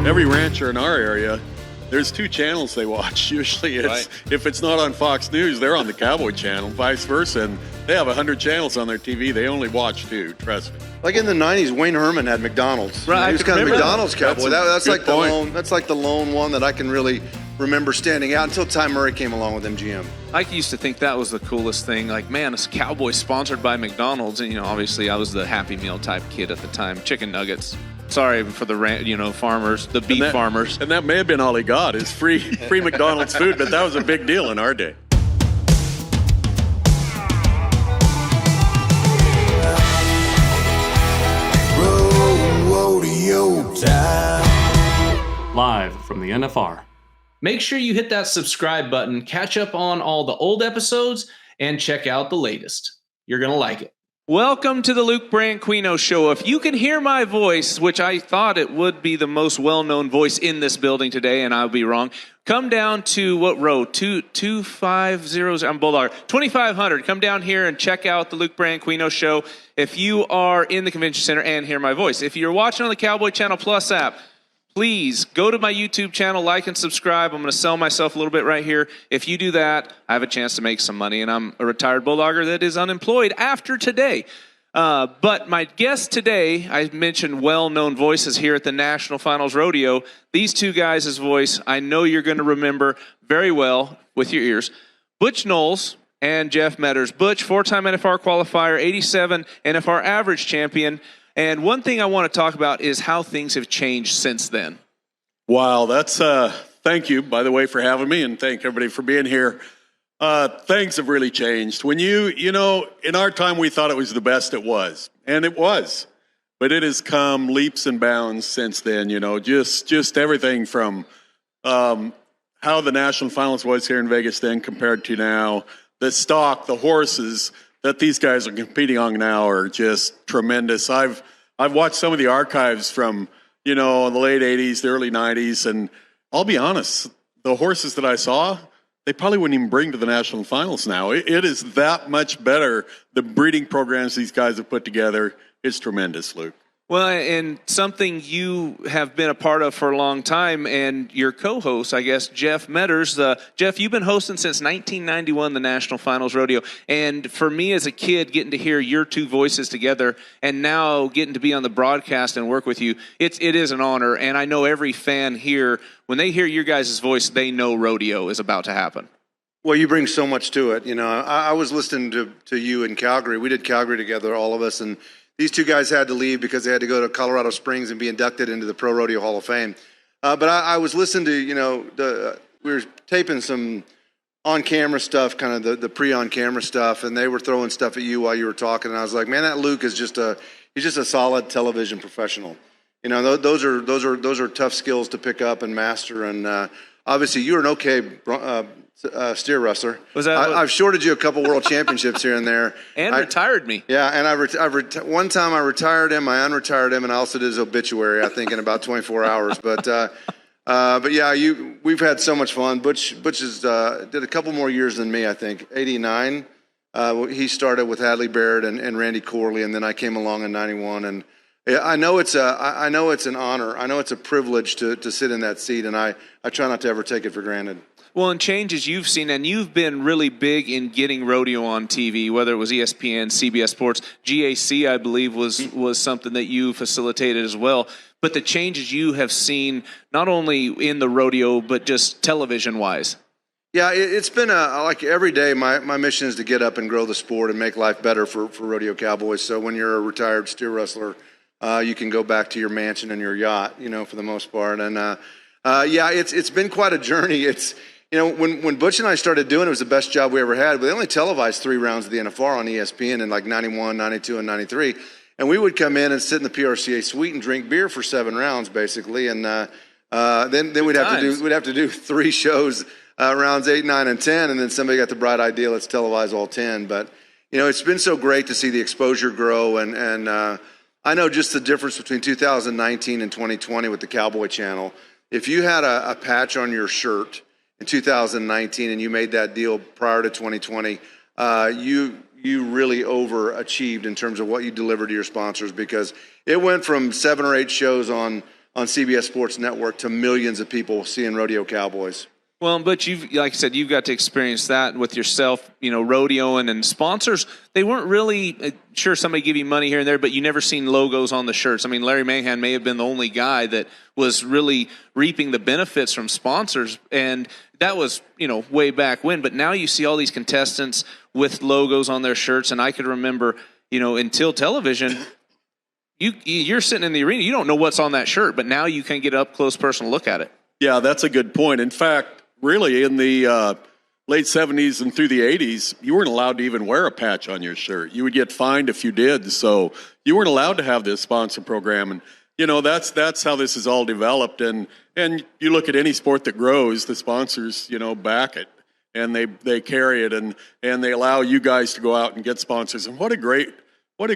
every rancher in our area, there's two channels they watch. Usually it's, if it's not on Fox News, they're on the Cowboy channel, vice versa. And they have 100 channels on their TV. They only watch two, trust me. Like in the 90s, Wayne Herman had McDonald's. Right, He was kind of McDonald's cowboy. That's like point. the lone one that I can really remember standing out until Ty Murray came along with MGM. I used to think that was the coolest thing. Like, man, it's Cowboy sponsored by McDonald's. And, obviously I was the Happy Meal type kid at the time. Chicken nuggets. Sorry for the farmers, the beef farmers. And that may have been all he got is free McDonald's food, but that was a big deal in our day. Live from the NFR. Make sure you hit that subscribe button, catch up on all the old episodes, and check out the latest. You're going to like it. Welcome to the Luke Branquinho Show. If you can hear my voice, which I thought it would be the most well-known voice in this building today, and I'll be wrong, come down to what row? 250, I'm Bulldog. 2500. Come down here and check out the Luke Branquinho Show if you are in the convention center and hear my voice. If you're watching on the Cowboy Channel Plus app, please go to my YouTube channel, like and subscribe. I'm going to sell myself a little bit right here. If you do that, I have a chance to make some money, and I'm a retired bulldogger that is unemployed after today. But my guest today, I mentioned well-known voices here at the National Finals Rodeo. These two guys' voice, I know you're going to remember very well with your ears. Butch Knowles and Jeff Metters. Butch, four-time NFR qualifier, 87 NFR average champion. And one thing I want to talk about is how things have changed since then. Wow, that's thank you, by the way, for having me, and thank everybody for being here. Things have really changed. When in our time, we thought it was the best it was, and it was. But it has come leaps and bounds since then, just everything from how the national finals was here in Vegas then compared to now. The stock, the horses that these guys are competing on now are just tremendous. I've watched some of the archives from, the late 80s, the early 90s, and I'll be honest, the horses that I saw, they probably wouldn't even bring to the national finals now. It is that much better. The breeding programs these guys have put together is tremendous, Luke. Well, and something you have been a part of for a long time, and your co-host, I guess, Jeff Metters. Jeff, you've been hosting since 1991, the National Finals Rodeo. And for me as a kid, getting to hear your two voices together and now getting to be on the broadcast and work with you, it is an honor. And I know every fan here, when they hear your guys' voice, they know rodeo is about to happen. Well, you bring so much to it. I was listening to you in Calgary. We did Calgary together, all of us, and these two guys had to leave because they had to go to Colorado Springs and be inducted into the Pro Rodeo Hall of Fame. But I was listening to, we were taping some on-camera stuff, kind of the pre-on-camera stuff, and they were throwing stuff at you while you were talking. And I was like, man, that Luke is he's just a solid television professional. Those are tough skills to pick up and master. And obviously, you're an okay steer wrestler. I've shorted you a couple world championships here and there, and retired me. Yeah, and one time I retired him, I unretired him, and I also did his obituary. I think in about 24 hours. But yeah, we've had so much fun. Butch has did a couple more years than me. I think 89. He started with Hadley Barrett and Randy Corley, and then I came along in 91. And I know it's an honor. I know it's a privilege to sit in that seat, and I try not to ever take it for granted. Well, and changes you've seen, and you've been really big in getting rodeo on TV, whether it was ESPN, CBS Sports, GAC, I believe, was something that you facilitated as well. But the changes you have seen, not only in the rodeo, but just television-wise. Yeah, it's been like every day, my mission is to get up and grow the sport and make life better for rodeo cowboys. So when you're a retired steer wrestler, you can go back to your mansion and your yacht, for the most part. And yeah, it's been quite a journey. When Butch and I started doing it, was the best job we ever had. But they only televised 3 rounds of the NFR on ESPN in like 91, 92, and 93. And we would come in and sit in the PRCA suite and drink beer for 7 rounds, basically. And then we'd have to do 3 shows, rounds 8, 9, and 10. And then somebody got the bright idea, let's televise all 10. But it's been so great to see the exposure grow. And I know just the difference between 2019 and 2020 with the Cowboy Channel. If you had a patch on your shirt in 2019 and you made that deal prior to 2020, you really overachieved in terms of what you delivered to your sponsors, because it went from 7 or 8 shows on on CBS Sports Network to millions of people seeing rodeo cowboys. Well, but like I said, you've got to experience that with yourself, rodeoing, and sponsors. They weren't really, sure, somebody give you money here and there, but you never seen logos on the shirts. I mean, Larry Mahan may have been the only guy that was really reaping the benefits from sponsors, and that was, way back when. But now you see all these contestants with logos on their shirts, and I could remember, until television, you're sitting in the arena, you don't know what's on that shirt, but now you can get up close, personal look at it. Yeah, that's a good point. In fact, really, in the late 70s and through the 80s, you weren't allowed to even wear a patch on your shirt. You would get fined if you did. So you weren't allowed to have this sponsor program. And, that's how this is all developed. And you look at any sport that grows, the sponsors, back it. And they carry it, and they allow you guys to go out and get sponsors. And what a great way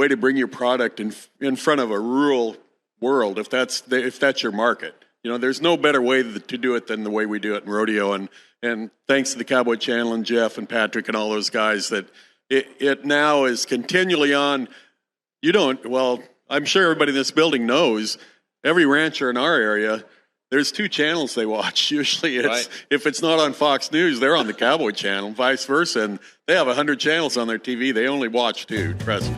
to bring your product in front of a rural world, if that's your market. There's no better way to do it than the way we do it in rodeo. And thanks to the Cowboy Channel and Jeff and Patrick and all those guys, that it now is continually on. I'm sure everybody in this building knows, every rancher in our area, there's 2 channels they watch. Usually if it's not on Fox News, they're on the Cowboy Channel, vice versa. And they have 100 channels on their TV. They only watch 2, trust me.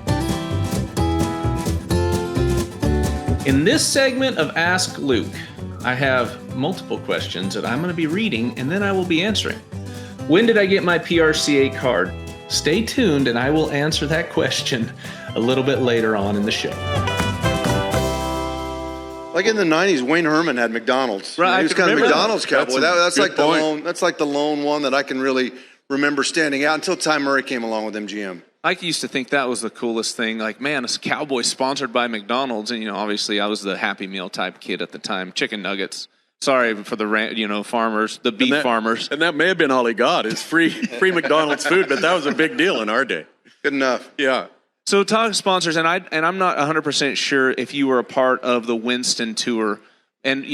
In this segment of Ask Luke, I have multiple questions that I'm going to be reading, and then I will be answering. When did I get my PRCA card? Stay tuned, and I will answer that question a little bit later on in the show. Like in the 90s, Wayne Herman had McDonald's. Right, He was kind of McDonald's cowboy. That's like the point. That's like the lone one that I can really remember standing out until Ty Murray came along with MGM. I used to think that was the coolest thing. Like, man, it's Cowboy sponsored by McDonald's. And, obviously I was the Happy Meal type kid at the time. Chicken nuggets. Sorry for the, farmers, the beef farmers. And that may have been all he got, is free McDonald's food, but that was a big deal in our day. Good enough. Yeah. So talk sponsors, and I'm not 100% sure if you were a part of the Winston Tour. And,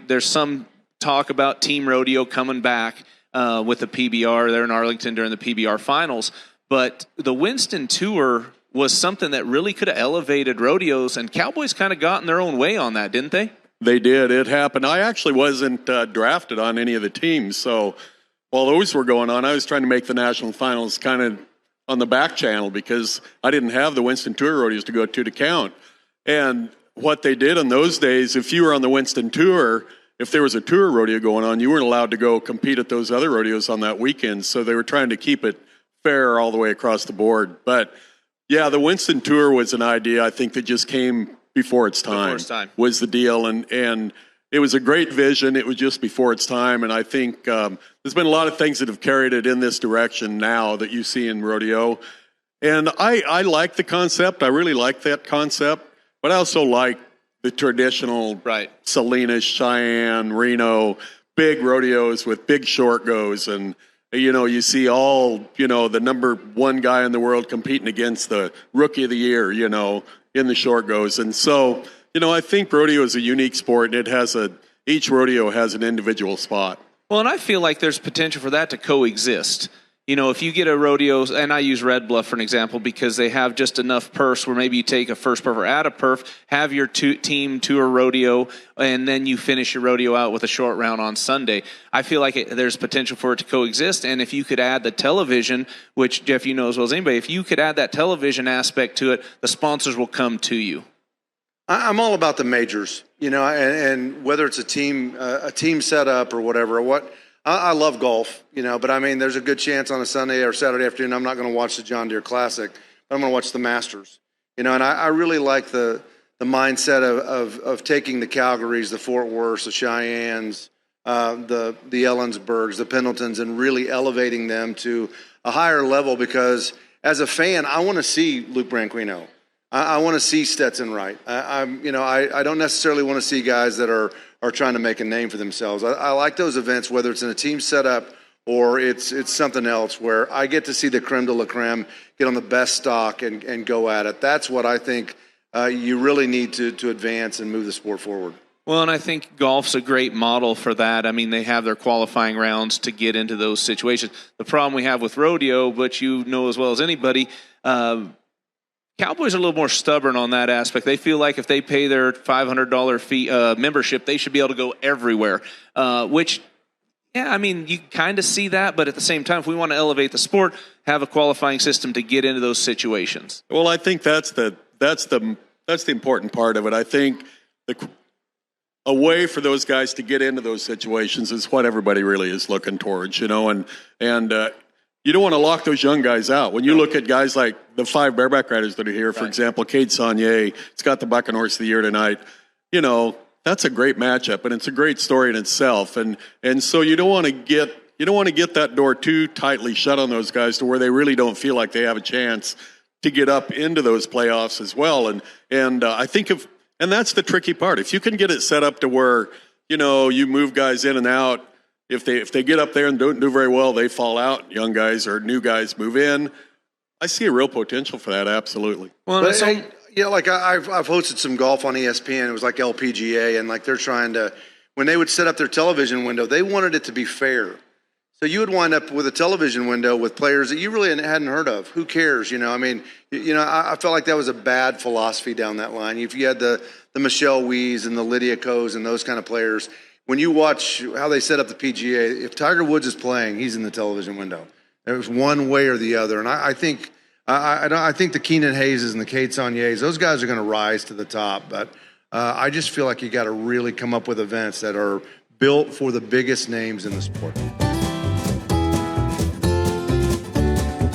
there's some talk about Team Rodeo coming back with the PBR there in Arlington during the PBR finals. But the Winston Tour was something that really could have elevated rodeos, and Cowboys kind of got in their own way on that, didn't they? They did. It happened. I actually wasn't drafted on any of the teams. So while those were going on, I was trying to make the national finals kind of on the back channel because I didn't have the Winston Tour rodeos to go to count. And what they did in those days, if you were on the Winston Tour, if there was a tour rodeo going on, you weren't allowed to go compete at those other rodeos on that weekend. So they were trying to keep it fair all the way across the board. But yeah, the Winston Tour was an idea I think that just came before its time. Was the deal. And it was a great vision. It was just before its time. And I think there's been a lot of things that have carried it in this direction now that you see in rodeo. And I like the concept. I really like that concept. But I also like the traditional Salinas, Cheyenne, Reno, big rodeos with big short goes. And, you see all, the number 1 guy in the world competing against the rookie of the year, in the short goes. And so, I think rodeo is a unique sport, and each rodeo has an individual spot. Well, and I feel like there's potential for that to coexist. If you get a rodeo, and I use Red Bluff for an example because they have just enough perfs where maybe you take a first perf or add a perf, have your team tour rodeo, and then you finish your rodeo out with a short round on Sunday. I feel like there's potential for it to coexist, and if you could add the television, which Jeff, you know as well as anybody, if you could add that television aspect to it, the sponsors will come to you. I'm all about the majors, and whether it's a team setup or whatever. I love golf, but I mean, there's a good chance on a Sunday or Saturday afternoon I'm not going to watch the John Deere Classic, but I'm going to watch the Masters, and I really like the mindset of taking the Calgarys, the Fort Worths, the Cheyennes, the Ellensburgs, the Pendletons, and really elevating them to a higher level because as a fan, I want to see Luke Branquinho. I want to see Stetson Wright. I don't necessarily want to see guys that are trying to make a name for themselves. I like those events, whether it's in a team setup or it's something else where I get to see the creme de la creme get on the best stock and go at it. That's what I think you really need to advance and move the sport forward. Well, and I think golf's a great model for that. I mean, they have their qualifying rounds to get into those situations. The problem we have with rodeo, but you know as well as anybody, Cowboys are a little more stubborn on that aspect. They feel like if they pay their $500 fee membership, they should be able to go everywhere, which, yeah, I mean, you kind of see that, but at the same time, if we want to elevate the sport, have a qualifying system to get into those situations. Well, I think that's the important part of it. I think a way for those guys to get into those situations is what everybody really is looking towards, and you don't want to lock those young guys out. When you look at guys like the 5 bareback riders that are here, for example, Cade Saunier, he's got the Bucking Horse of the Year tonight. That's a great matchup, and it's a great story in itself. And so you don't want to get that door too tightly shut on those guys to where they really don't feel like they have a chance to get up into those playoffs as well. And I think and that's the tricky part. If you can get it set up to where you move guys in and out. If they get up there and don't do very well, they fall out. Young guys or new guys move in. I see a real potential for that, absolutely. Well, I've hosted some golf on ESPN. It was like LPGA, and they're trying to, when they would set up their television window, they wanted it to be fair. So you would wind up with a television window with players that you really hadn't heard of. Who cares? I felt like that was a bad philosophy down that line. If you had the Michelle Wees and the Lydia Ko's and those kind of players, when you watch how they set up the PGA, if Tiger Woods is playing, he's in the television window. There's one way or the other, and I think the Keenan Hayeses and the Cade Sauniers, those guys are going to rise to the top. But I just feel like you got to really come up with events that are built for the biggest names in the sport.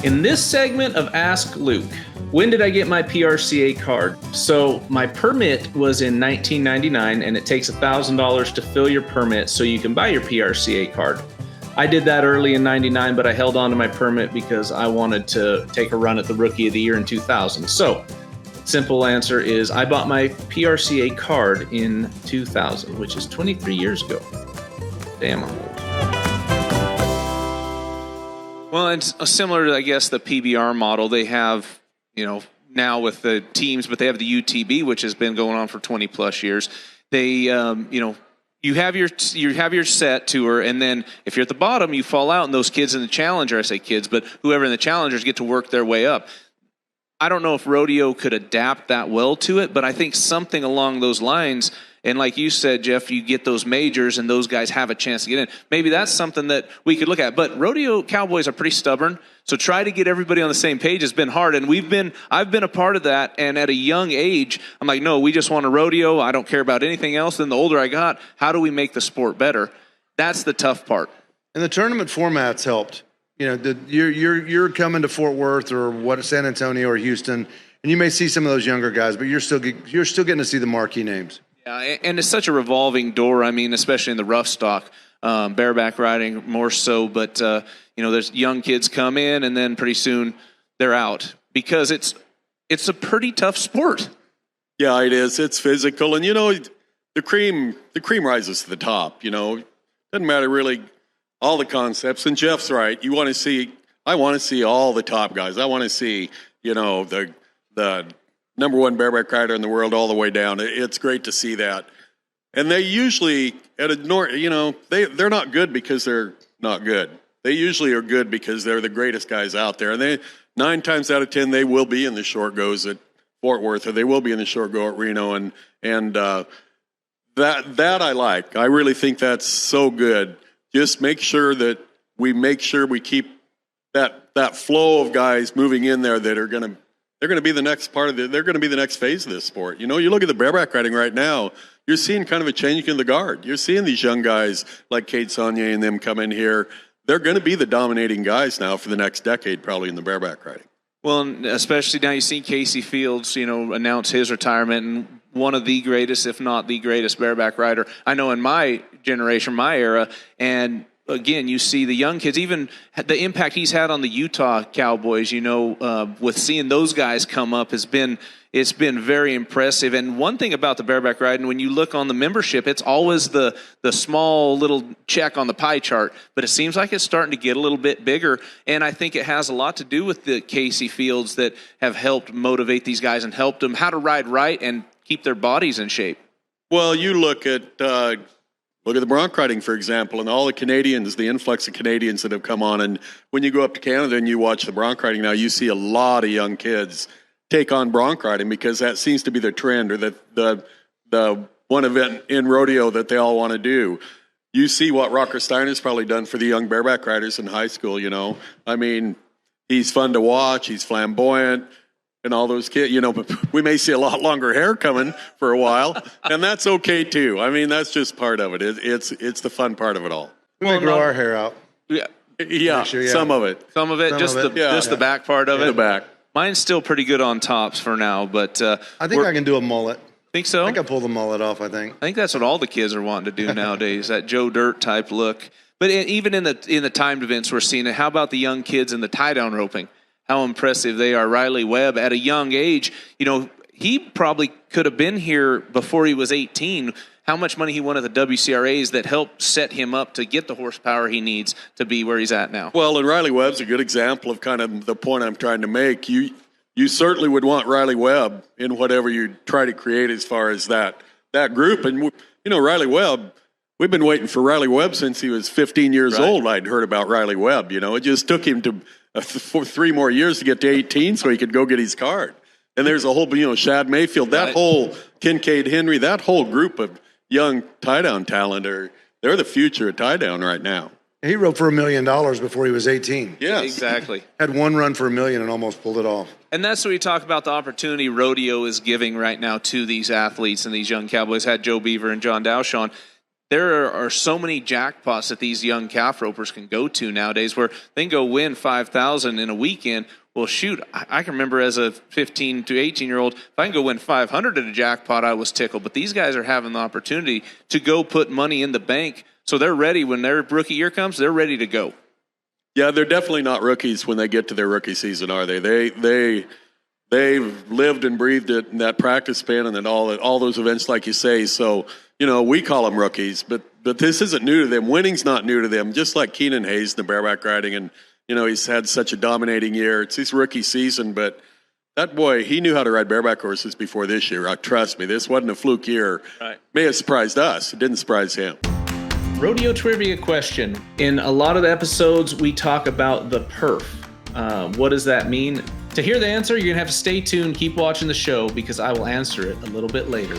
In this segment of Ask Luke, when did I get my PRCA card? So my permit was in 1999, and it takes $1,000 to fill your permit so you can buy your PRCA card. I did that early in 99, but I held on to my permit because I wanted to take a run at the Rookie of the Year in 2000. So simple answer is I bought my PRCA card in 2000, which is 23 years ago. Damn, I'm old. Well, it's similar to, I guess, the PBR model. They have, now with the teams, but they have the UTB, which has been going on for 20 plus years. They, you have your set tour, and then if you're at the bottom, you fall out, and those kids in the Challenger, I say kids, but whoever in the Challengers get to work their way up. I don't know if rodeo could adapt that well to it, but I think something along those lines. And like you said, Jeff, you get those majors and those guys have a chance to get in. Maybe that's something that we could look at. But rodeo cowboys are pretty stubborn, so try to get everybody on the same page has been hard. And I've been a part of that. And at a young age, I'm like, no, we just want a rodeo. I don't care about anything else. Then the older I got, how do we make the sport better? That's the tough part. And the tournament formats helped. You're coming to Fort Worth or San Antonio or Houston, and you may see some of those younger guys, but you're still getting to see the marquee names. Yeah, and it's such a revolving door. I mean, especially in the rough stock, bareback riding more so. But there's young kids come in, and then pretty soon they're out because it's a pretty tough sport. Yeah, it is. It's physical, and the cream rises to the top. Doesn't matter really all the concepts. And Jeff's right. I want to see all the top guys. I want to see the number one bareback rider in the world all the way down. It's great to see that. And they usually they're not good because they're not good. They usually are good because they're the greatest guys out there. And 9 times out of 10, they will be in the short goes at Fort Worth, or they will be in the short go at Reno. And that I like. I really think that's so good. Just make sure we keep that flow of guys moving in there that are going to be the next part of they're going to be the next phase of this sport. You look at the bareback riding right now, you're seeing kind of a change in the guard. You're seeing these young guys like Cade Saunier and them come in here. They're going to be the dominating guys now for the next decade, probably in the bareback riding. Well, especially now you've seen Casey Fields, announce his retirement, and one of the greatest, if not the greatest bareback rider I know in my generation, my era. And again, you see the young kids, even the impact he's had on the Utah Cowboys, with seeing those guys come up it's been very impressive. And one thing about the bareback riding, when you look on the membership, it's always the small little check on the pie chart, but it seems like it's starting to get a little bit bigger. And I think it has a lot to do with the Casey Fields that have helped motivate these guys and helped them how to ride right and keep their bodies in shape. Well, you look at the bronc riding, for example, and all the Canadians, the influx of Canadians that have come on. And when you go up to Canada and you watch the bronc riding now, you see a lot of young kids take on bronc riding because that seems to be the trend, or the one event in rodeo that they all want to do. You see what Rocker Steiner's probably done for the young bareback riders in high school, you know. I mean, he's fun to watch. He's flamboyant. And all those kids, you know, but we may see a lot longer hair coming for a while, and that's okay too. I mean, that's just part of it. It's the fun part of it all. We may grow our hair out. Yeah, Sure, yeah. Some of it. just the back part of it. The back. Mine's still pretty good on tops for now, but I think I can do a mullet. think so. I think I pull the mullet off. I think that's what all the kids are wanting to do nowadays. That Joe Dirt type look. But even in the timed events, we're seeing it. How about the young kids in the tie down roping? How impressive they are. Riley Webb at a young age, you know, he probably could have been here before he was 18. How much money he won at the WCRAs that helped set him up to get the horsepower he needs to be where he's at now. Well, and Riley Webb's a good example of kind of the point I'm trying to make. You certainly would want Riley Webb in whatever you try to create as far as that group. And, you know, Riley Webb, we've been waiting for Riley Webb since he was 15 years old. I'd heard about Riley Webb. You know, it just took him to 3 more years to get to 18 so he could go get his card. And there's a whole, you know, Shad Mayfield, that whole Kincaid Henry, that whole group of young tie-down talent they're the future of tie-down right now. he rode for $1 million before he was 18. Yes. Exactly. Had one run for $1 million and almost pulled it off. And that's what we talk about, the opportunity rodeo is giving right now to these athletes and these young cowboys. Had Joe Beaver and John Dowshawn. There are so many jackpots that these young calf ropers can go to nowadays where they can go win $5,000 in a weekend. Well, shoot, I can remember as a 15 to 18-year-old, if I can go win $500 at a jackpot, I was tickled. But these guys are having the opportunity to go put money in the bank, so they're ready. When their rookie year comes, they're ready to go. Yeah, they're definitely not rookies when they get to their rookie season, are they? They've lived and breathed it in that practice span and then all those events, like you say. So, you know, we call them rookies, but this isn't new to them. Winning's not new to them, just like Keenan Hayes in the bareback riding. And, you know, he's had such a dominating year. It's his rookie season, but that boy, he knew how to ride bareback horses before this year. Trust me, this wasn't a fluke year. Right. May have surprised us. It didn't surprise him. Rodeo trivia question. In a lot of the episodes, we talk about the perf. What does that mean? To hear the answer, you're going to have to stay tuned, keep watching the show, because I will answer it a little bit later.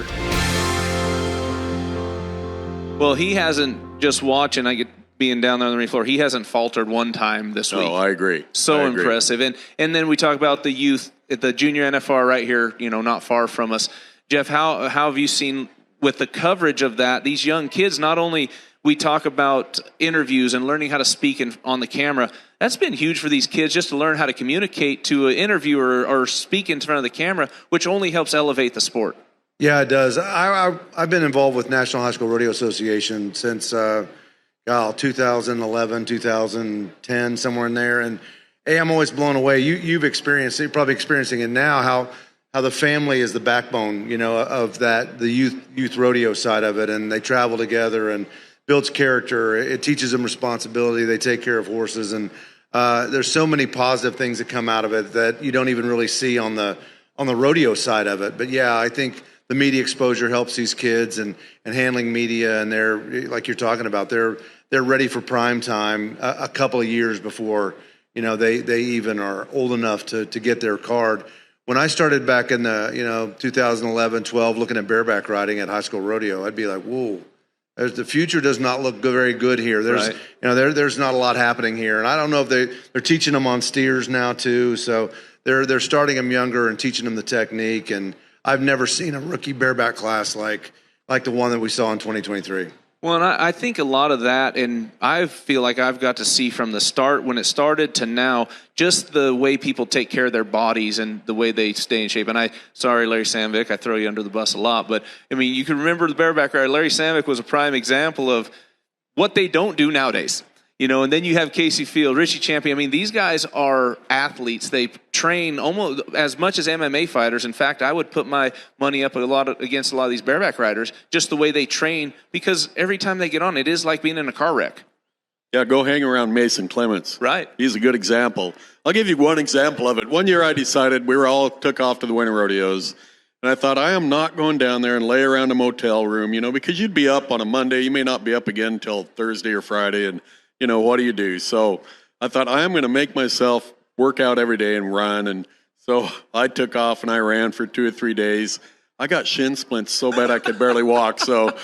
Well, he hasn't, just watching, I get being down there on the ring floor, he hasn't faltered one time this week. No, I agree. So impressive. And then we talk about the youth at the junior NFR right here, you know, not far from us. Jeff, how have you seen with the coverage of that, these young kids, not only we talk about interviews and learning how to speak on the camera. That's been huge for these kids, just to learn how to communicate to an interviewer or speak in front of the camera, which only helps elevate the sport. Yeah, it does. I've been involved with National High School Rodeo Association since 2011, 2010, somewhere in there. And hey, I'm always blown away. You've experienced it, you're probably experiencing it now, how the family is the backbone, you know, of that, the youth rodeo side of it. And they travel together and builds character. It teaches them responsibility. They take care of horses. And there's so many positive things that come out of it that you don't even really see on the rodeo side of it. But yeah, I think the media exposure helps these kids and handling media, and they're, like you're talking about, they're ready for prime time a couple of years before, you know, they even are old enough to get their card. When I started back in the 2011, 12, looking at bareback riding at high school rodeo, I'd be like, whoa, the future does not look very good here. There's right. There's not a lot happening here, and I don't know if they're teaching them on steers now too. So they're starting them younger and teaching them the technique. And I've never seen a rookie bareback class like the one that we saw in 2023. Well, and I think a lot of that, and I feel like I've got to see from the start, when it started to now, just the way people take care of their bodies and the way they stay in shape. And sorry, Larry Sandvik, I throw you under the bus a lot, but I mean, you can remember the bareback rider. Larry Sandvik was a prime example of what they don't do nowadays. You know, and then you have Casey Field, Richie Champion. I mean, these guys are athletes. They train almost as much as MMA fighters. In fact, I would put my money up against a lot of these bareback riders, just the way they train, because every time they get on, it is like being in a car wreck. Yeah, go hang around Mason Clements. Right. He's a good example. I'll give you one example of it. One year I decided we all took off to the winter rodeos, and I thought, I am not going down there and lay around a motel room, you know, because you'd be up on a Monday. You may not be up again until Thursday or Friday, and you know, what do you do? So I thought, I am going to make myself work out every day and run. And So I took off and I ran for 2 or 3 days. I got shin splints so bad I could barely walk. So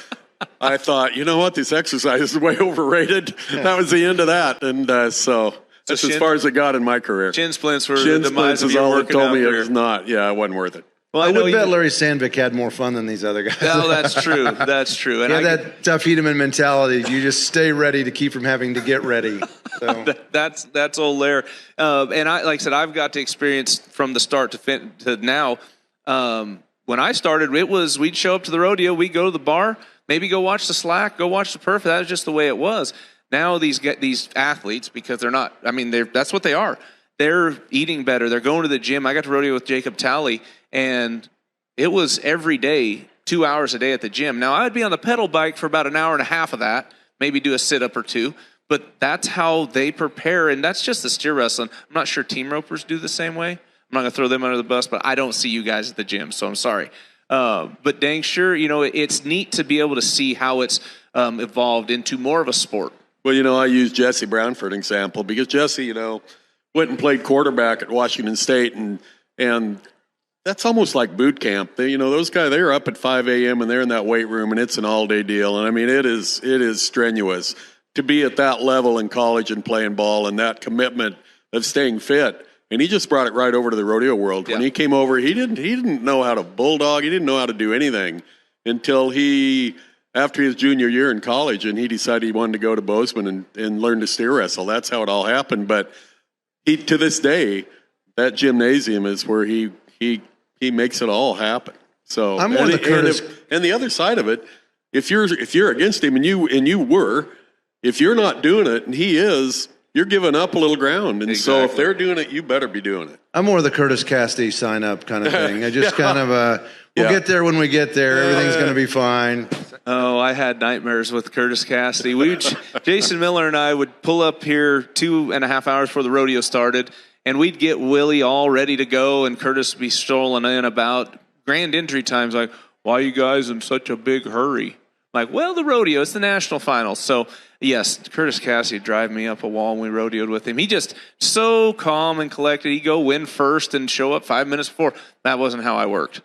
I thought, you know what, this exercise is way overrated. That was the end of that. And so that's as far as it got in my career. Shin splints were Shin the demise splints of is your all it working told out me it career. was not. Yeah, it wasn't worth it. Well, I know would you- bet Larry Sandvik had more fun than these other guys. No, that's true. That's true. And Yeah, that tough Hedeman mentality. You just stay ready to keep from having to get ready. So. That's old Lair. And I, like I said, I've got to experience from the start to now. When I started, it was we'd show up to the rodeo, we'd go to the bar, maybe go watch the slack, go watch the perf. That was just the way it was. Now these athletes, because they're not, I mean, that's what they are. They're eating better. They're going to the gym. I got to rodeo with Jacob Talley, and it was every day, 2 hours a day at the gym. Now, I'd be on the pedal bike for about an hour and a half of that, maybe do a sit-up or two, but that's how they prepare, and that's just the steer wrestling. I'm not sure team ropers do the same way. I'm not going to throw them under the bus, but I don't see you guys at the gym, so I'm sorry. But dang sure, it's neat to be able to see how it's evolved into more of a sport. Well, I use Jesse Brown for an example because Jesse, went and played quarterback at Washington State, and that's almost like boot camp. Those guys, they're up at 5 a.m. and they're in that weight room, and it's an all-day deal. And I mean, it is strenuous to be at that level in college and playing ball and that commitment of staying fit. And he just brought it right over to the rodeo world. When he came over, he didn't know how to bulldog. He didn't know how to do anything until after his junior year in college, and he decided he wanted to go to Bozeman and learn to steer wrestle. That's how it all happened. But to this day, that gymnasium is where he makes it all happen. So I'm on the Curtis. And the other side of it, if you're against him and you were, if you're not doing it and he is, you're giving up a little ground. And so if they're doing it, you better be doing it. I'm more the Curtis Cassidy sign up kind of thing. I just kind of we'll get there when we get there. Everything's going to be fine. Oh, I had nightmares with Curtis Cassidy. Jason Miller and I would pull up here 2.5 hours before the rodeo started, and we'd get Willie all ready to go, and Curtis would be strolling in about grand entry times like, why are you guys in such a big hurry? Like, well, the rodeo, it's the national finals. So, yes, Curtis Cassidy would drive me up a wall when we rodeoed with him. He just so calm and collected. He'd go win first and show up 5 minutes before. That wasn't how I worked.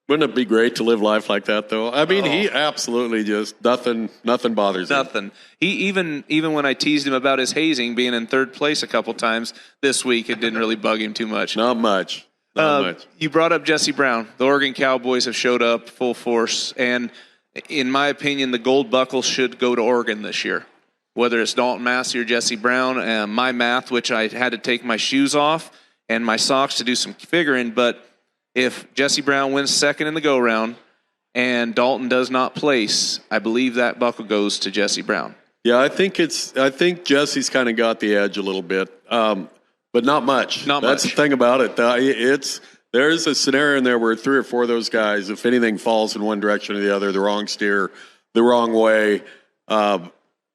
Wouldn't it be great to live life like that, though? I mean, he absolutely just nothing bothers him. Nothing. He even when I teased him about his hazing, being in third place a couple times this week, it didn't really bug him too much. Not much. You brought up Jesse Brown. The Oregon Cowboys have showed up full force, and in my opinion, the gold buckle should go to Oregon this year. Whether it's Dalton Massey or Jesse Brown, my math, which I had to take my shoes off and my socks to do some figuring, but if Jesse Brown wins second in the go-round and Dalton does not place, I believe that buckle goes to Jesse Brown. Yeah, I think Jesse's kind of got the edge a little bit, but not much. That's the thing about it. There's a scenario in there where 3 or 4 of those guys, if anything falls in one direction or the other, the wrong steer, the wrong way,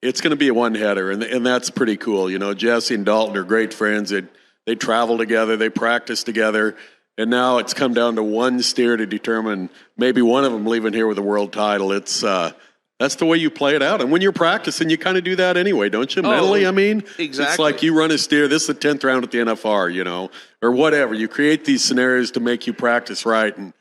it's going to be a one-header, and that's pretty cool. Jesse and Dalton are great friends. They travel together, they practice together. And now it's come down to one steer to determine maybe one of them leaving here with a world title. It's that's the way you play it out. And when you're practicing, you kind of do that anyway, don't you? Mentally, I mean, exactly. It's like you run a steer. This is the 10th round at the NFR, or whatever. You create these scenarios to make you practice right, and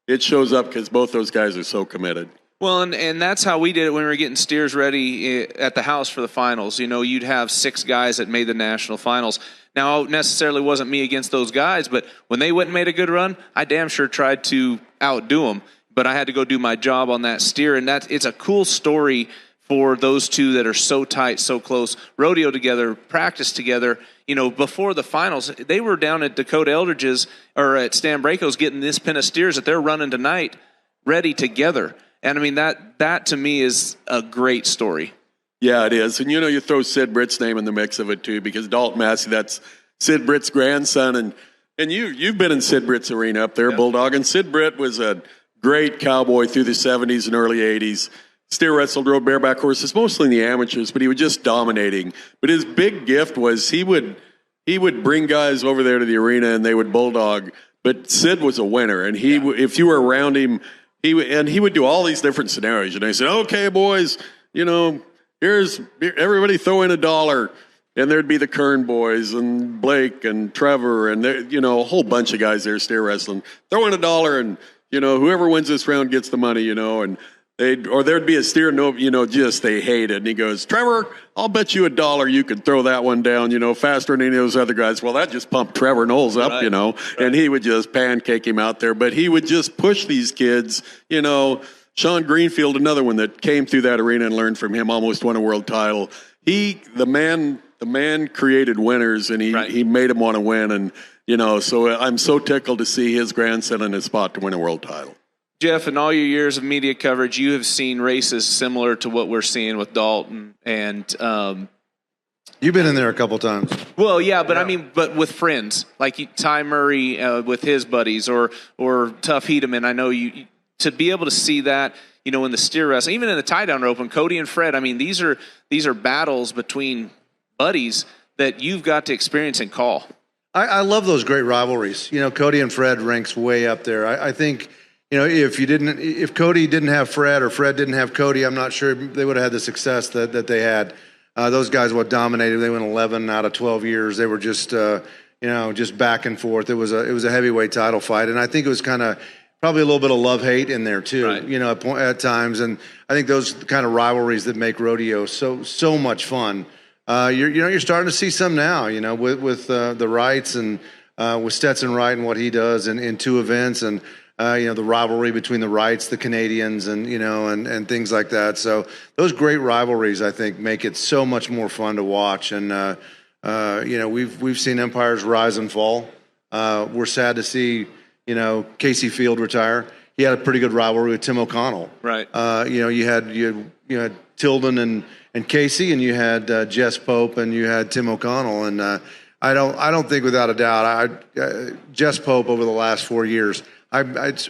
it shows up because both those guys are so committed. Well, and that's how we did it when we were getting steers ready at the house for the finals. You'd have 6 guys that made the national finals. Now, it necessarily wasn't me against those guys, but when they went and made a good run, I damn sure tried to outdo them. But I had to go do my job on that steer, and it's a cool story for those two that are so tight, so close, rodeo together, practice together. Before the finals, they were down at Dakota Eldridge's or at Stan Braco's getting this pin of steers that they're running tonight ready together. And, I mean, that to me is a great story. Yeah, it is. And, you throw Sid Britt's name in the mix of it, too, because Dalton Massey, that's Sid Britt's grandson. And you've been in Sid Britt's arena up there, yep. Bulldog. And Sid Britt was a great cowboy through the 70s and early 80s. Steer wrestled, rode bareback horses, mostly in the amateurs, but he was just dominating. But his big gift was he would bring guys over there to the arena, and they would bulldog. But Sid was a winner, and if you were around him, he would do all these different scenarios. And I said, okay, boys, here's everybody throw in $1. And there'd be the Kern boys and Blake and Trevor and a whole bunch of guys there steer wrestling. Throw in $1 and whoever wins this round gets the money. And there'd be a steer, they hate it. And he goes, Trevor, I'll bet you $1 you could throw that one down, faster than any of those other guys. Well, that just pumped Trevor Knowles up, Right. and he would just pancake him out there. But he would just push these kids, Sean Greenfield, another one that came through that arena and learned from him, almost won a world title. The man created winners, and he made them want to win. And, so I'm so tickled to see his grandson in his spot to win a world title. Jeff, in all your years of media coverage, you have seen races similar to what we're seeing with Dalton and You've been in there a couple times. well, yeah, but I mean, but with friends like Ty Murray with his buddies, or Tough Hedeman. I know you to be able to see that, in the steer wrestling, even in the tie down rope, and Cody and Fred. I mean, these are battles between buddies that you've got to experience and call. I love those great rivalries. Cody and Fred ranks way up there. I think. If Cody didn't have Fred or Fred didn't have Cody, I'm not sure they would have had the success that they had. Those guys dominated. They went 11 out of 12 years. They were just just back and forth. It was a heavyweight title fight, and I think it was kind of probably a little bit of love-hate in there too. Right. At times, and I think those kind of rivalries that make rodeo so much fun. You're starting to see some now. With the Wrights and with Stetson Wright and what he does in two events and. The rivalry between the Wrights, the Canadians, and and things like that. So those great rivalries, I think, make it so much more fun to watch. And we've seen empires rise and fall. We're sad to see Casey Field retire. He had a pretty good rivalry with Tim O'Connell. Right. You had Tilden and Casey, and you had Jess Pope, and you had Tim O'Connell. And I don't think without a doubt, Jess Pope over the last 4 years.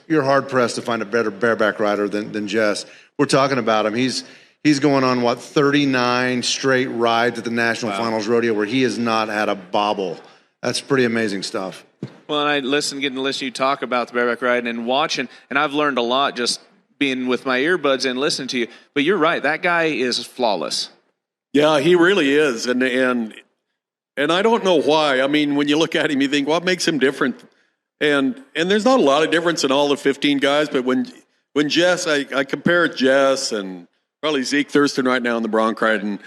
You're hard pressed to find a better bareback rider than Jess. We're talking about him. He's going on 39 straight rides at the National Finals Rodeo where he has not had a bobble. That's pretty amazing stuff. Well, and getting to listen to you talk about the bareback ride and watching, and I've learned a lot just being with my earbuds and listening to you. But you're right, that guy is flawless. Yeah, he really is, and I don't know why. I mean, when you look at him, you think, what makes him different? And there's not a lot of difference in all the 15 guys, but when Jess, I compare Jess and probably Zeke Thurston right now in the bronc ride, and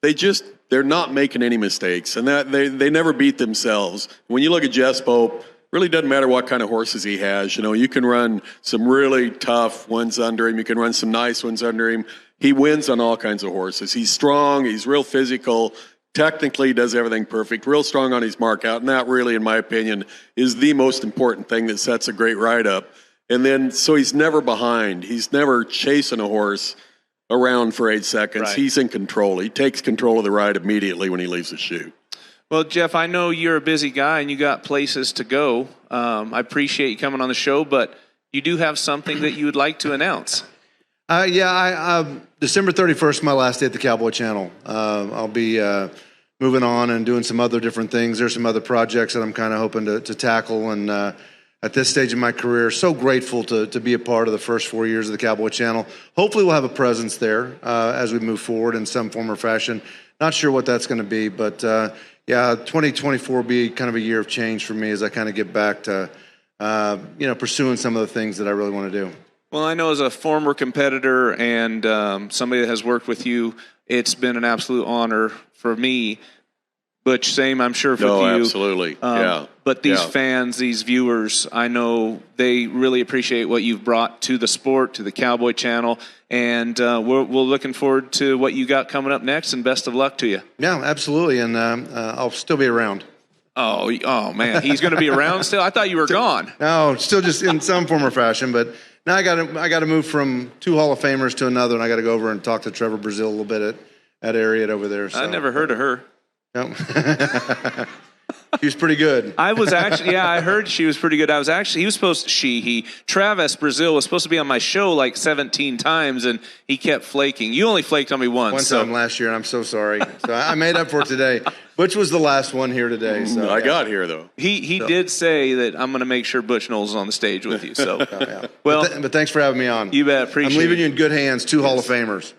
they're not making any mistakes, and that they never beat themselves. When you look at Jess Pope, really doesn't matter what kind of horses he has. You can run some really tough ones under him. You can run some nice ones under him. He wins on all kinds of horses. He's strong. He's real physical. Technically does everything perfect, real strong on his mark out, and that really, in my opinion, is the most important thing that sets a great ride up. And then, so he's never behind. He's never chasing a horse around for 8 seconds. Right. He's in control. He takes control of the ride immediately when he leaves the chute. Well, Jeff, I know you're a busy guy and you got places to go. I appreciate you coming on the show, but you do have something that you would like to announce. December 31st, my last day at the Cowboy Channel. I'll be moving on and doing some other different things. There's some other projects that I'm kind of hoping to tackle. And at this stage of my career, so grateful to be a part of the first 4 years of the Cowboy Channel. Hopefully we'll have a presence there as we move forward in some form or fashion. Not sure what that's going to be, but 2024 will be kind of a year of change for me as I kind of get back to pursuing some of the things that I really want to do. Well, I know as a former competitor and somebody that has worked with you, it's been an absolute honor for me. Butch, same, I'm sure, for you. Absolutely. But these fans, these viewers, I know they really appreciate what you've brought to the sport, to the Cowboy Channel, and we're looking forward to what you got coming up next, and best of luck to you. Yeah, absolutely, and I'll still be around. Oh man, he's going to be around still? I thought you were gone. No, still just in some form or fashion, but now I got to move from two Hall of Famers to another, and I got to go over and talk to Trevor Brazil a little bit at Ariat over there. So. I never heard of her. No. She was pretty good. I was actually, I heard she was pretty good. Travis Brazil was supposed to be on my show like 17 times, and he kept flaking. You only flaked on me once. One time last year, and I'm so sorry. So I made up for it today. Butch was the last one here today. So I got here, though. He did say that I'm going to make sure Butch Knowles is on the stage with you. So, Well, but thanks for having me on. You bet. Appreciate it. I'm leaving you in good hands, two Hall of Famers.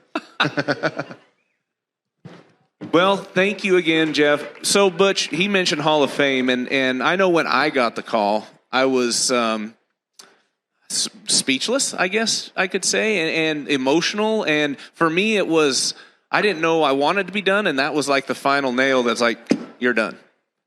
Well, thank you again, Jeff. So, Butch, he mentioned Hall of Fame, and I know when I got the call, I was speechless, I guess I could say, and emotional. And for me, it was, I didn't know I wanted to be done, and that was like the final nail that's like, you're done.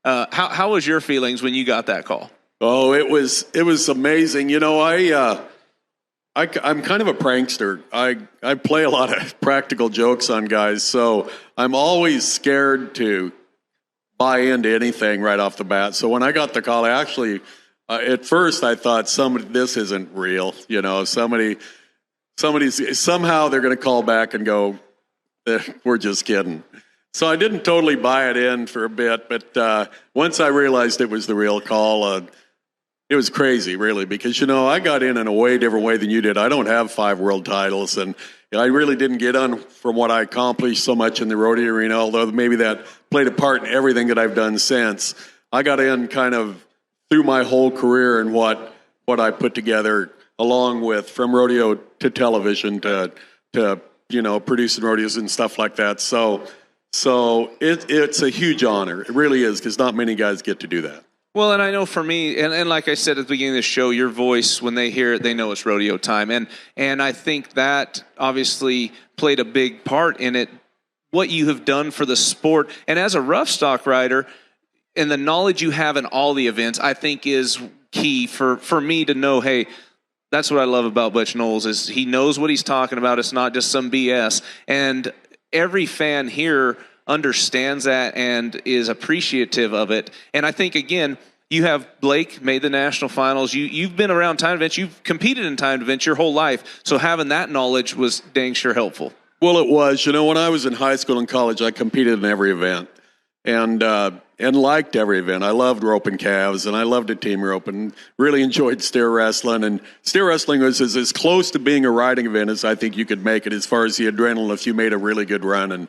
How was your feelings when you got that call? Oh, it was amazing. You know, I'm kind of a prankster. I play a lot of practical jokes on guys, so I'm always scared to buy into anything right off the bat. So when I got the call, I actually, at first I thought this isn't real. You know, somehow they're going to call back and go, we're just kidding. So I didn't totally buy it in for a bit, but once I realized it was the real call, it was crazy, really, because, you know, I got in a way different way than you did. I don't have 5 world titles, and I really didn't get on from what I accomplished so much in the rodeo arena, although maybe that played a part in everything that I've done since. I got in kind of through my whole career and what I put together, along with from rodeo to television to you know, producing rodeos and stuff like that. So it's a huge honor. It really is, because not many guys get to do that. Well, and I know for me, and like I said at the beginning of the show, your voice, when they hear it, they know it's rodeo time. And I think that obviously played a big part in it, what you have done for the sport. And as a rough stock rider, and the knowledge you have in all the events, I think is key for me to know, hey, that's what I love about Butch Knowles, is he knows what he's talking about. It's not just some BS. And every fan here understands that and is appreciative of it. And I think, again, you have Blake made the national finals. You've been around timed events. You've competed in timed events your whole life. So having that knowledge was dang sure helpful. Well, it was. You know, when I was in high school and college, I competed in every event and liked every event. I loved roping calves, and I loved a team rope, and really enjoyed steer wrestling. And steer wrestling was as close to being a riding event as I think you could make it, as far as the adrenaline if you made a really good run. And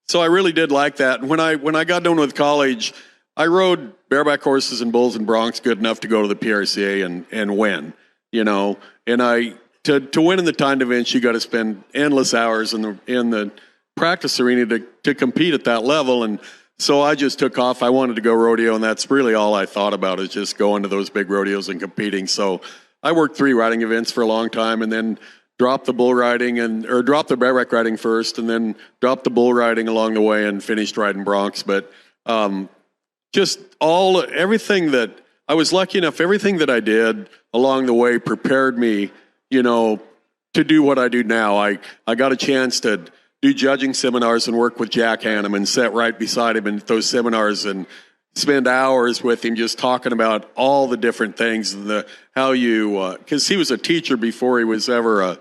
so I really did like that. And when I got done with college, I rode bareback horses and bulls and broncs good enough to go to the PRCA and win, you know. And to win in the timed events, you got to spend endless hours in the practice arena to compete at that level. And so I just took off. I wanted to go rodeo, and that's really all I thought about, is just going to those big rodeos and competing. So I worked 3 riding events for a long time, and then dropped the bull riding or dropped the bareback riding first, and then dropped the bull riding along the way and finished riding broncs. But just everything that I was lucky enough, everything that I did along the way prepared me, you know, to do what I do now. I got a chance to do judging seminars and work with Jack Hanneman and sit right beside him in those seminars and spend hours with him just talking about all the different things and because he was a teacher before he was ever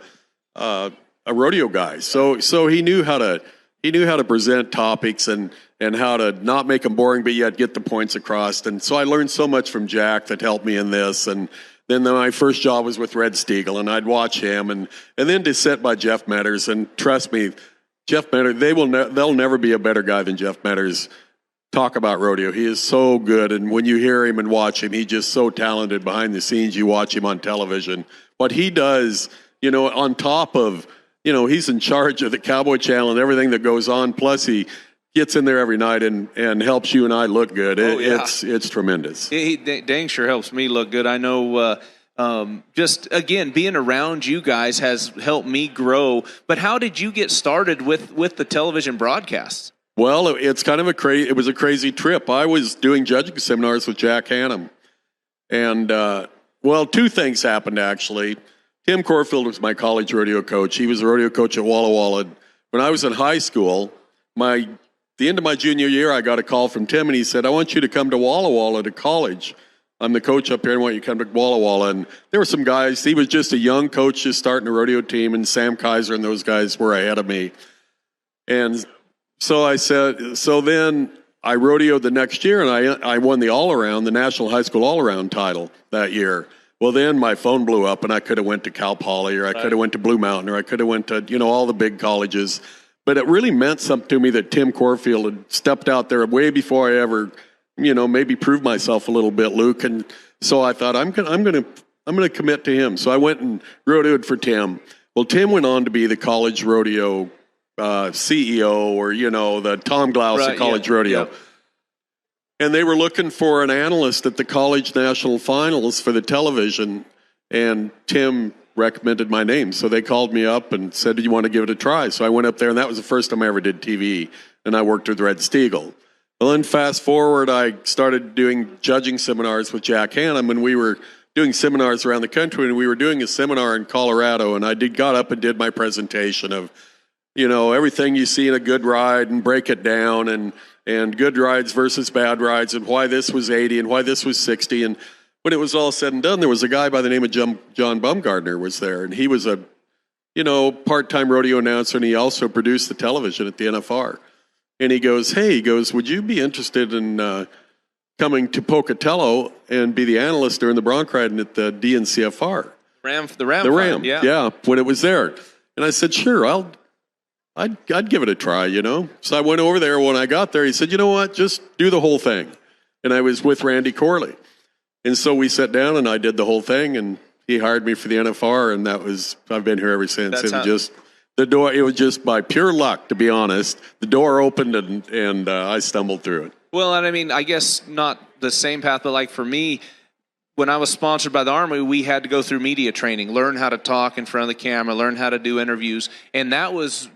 a rodeo guy. So he knew how to present topics and how to not make them boring, but yet get the points across. And so I learned so much from Jack that helped me in this. And then my first job was with Red Stiegel, and I'd watch him, and then to sit by Jeff Metters. And trust me, Jeff Metters, they'll never be a better guy than Jeff Metters. Talk about rodeo. He is so good, and when you hear him and watch him, he's just so talented behind the scenes. You watch him on television. What he does, you know, on top of, you know, he's in charge of the Cowboy Channel and everything that goes on, plus he gets in there every night and helps you and I look good. It's tremendous. He dang sure helps me look good. I know just, again, being around you guys has helped me grow. But how did you get started with the television broadcasts? Well, it's kind of it was a crazy trip. I was doing judging seminars with Jack Hanneman. And, 2 things happened, actually. Tim Corfield was my college rodeo coach. He was a rodeo coach at Walla Walla. When I was in high school, the end of my junior year, I got a call from Tim, and he said, I want you to come to Walla Walla to college. I'm the coach up here, and I want you to come to Walla Walla. And there were some guys. He was just a young coach just starting a rodeo team, and Sam Kaiser and those guys were ahead of me. And so I said, then I rodeoed the next year, and I won the all-around, the National High School all-around title that year. Well, then my phone blew up, and I could have went to Cal Poly, or I could have went to Blue Mountain, or I could have went to, you know, all the big colleges. But it really meant something to me that Tim Corfield had stepped out there way before I ever, you know, maybe proved myself a little bit, Luke. And so I thought, I'm going to commit to him. So I went and rodeoed for Tim. Well, Tim went on to be the college rodeo CEO or, the Tom Glaus Right, at College yeah, Rodeo. yeah. And they were looking for an analyst at the college national finals for the television, and Tim recommended my name. So they called me up and said, do you want to give it a try? So I went up there, and that was the first time I ever did TV, and I worked with Red Steagall. Well, then fast forward, I started doing judging seminars with Jack Hannum, and we were doing seminars around the country, and we were doing a seminar in Colorado, and I got up and did my presentation of, everything you see in a good ride and break it down, and good rides versus bad rides, and why this was 80 and why this was 60. And when it was all said and done, there was a guy by the name of John Bumgardner was there, and he was a, part-time rodeo announcer, and he also produced the television at the NFR. And he goes, would you be interested in coming to Pocatello and be the analyst during the bronc riding at the DNCFR? The Ram. Yeah, when it was there. And I said, sure, I'd give it a try, So I went over there. When I got there, he said, you know what, just do the whole thing. And I was with Randy Corley. And so we sat down and I did the whole thing, and he hired me for the NFR, and I've been here ever since. It was just by pure luck, to be honest. The door opened and I stumbled through it. Well, and I mean, I guess not the same path, but like for me, when I was sponsored by the Army, we had to go through media training, learn how to talk in front of the camera, learn how to do interviews. And that was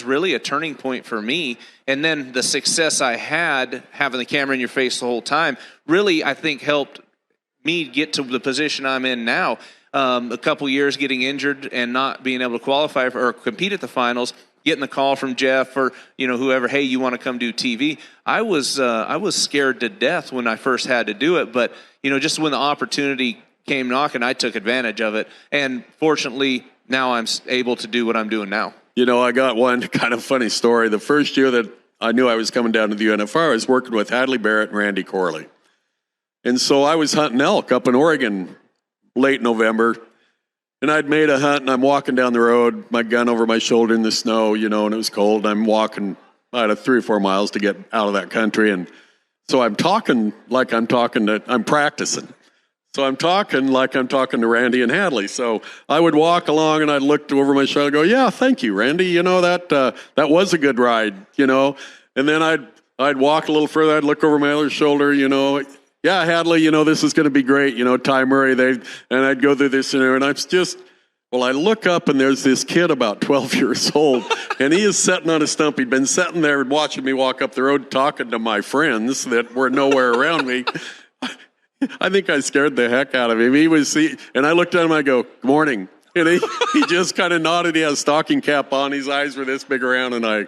really a turning point for me. And then the success I had having the camera in your face the whole time really, I think, helped me get to the position I'm in now. A couple years getting injured and not being able to qualify or compete at the finals, getting the call from Jeff or whoever, hey, you want to come do TV? I was scared to death when I first had to do it, but just when the opportunity came knocking, I took advantage of it, and fortunately now I'm able to do what I'm doing now. I got one kind of funny story. The first year that I knew I was coming down to the UNFR, I was working with Hadley Barrett and Randy Corley, and so I was hunting elk up in Oregon late November. And I'd made a hunt, and I'm walking down the road, my gun over my shoulder in the snow, and it was cold. And I'm walking about 3 or 4 miles to get out of that country. And so I'm talking like I'm practicing. So I'm talking like I'm talking to Randy and Hadley. So I would walk along, and I'd look over my shoulder and go, yeah, thank you, Randy. that was a good ride, And then I'd walk a little further. I'd look over my other shoulder, yeah, Hadley, this is going to be great, Ty Murray, and I'd go through this scenario, and I look up, and there's this kid about 12 years old, and he is sitting on a stump. He'd been sitting there watching me walk up the road, talking to my friends that were nowhere around me. I think I scared the heck out of him. And I looked at him, I go, good morning. And he just kind of nodded. He had a stocking cap on. His eyes were this big around, and